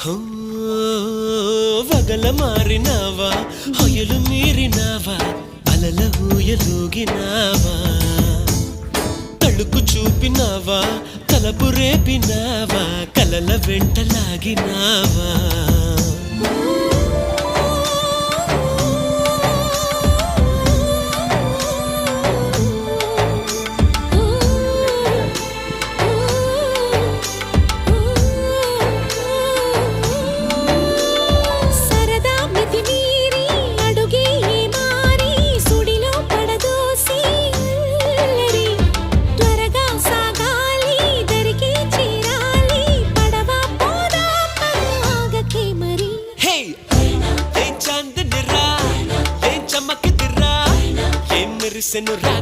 హో వగల మారినావా హొయలు మీరినావా అలల ఊయలూగినావా తళుకు చూపినావా తలపు రేపినావా కలల వెంటలాగినావా సెనురా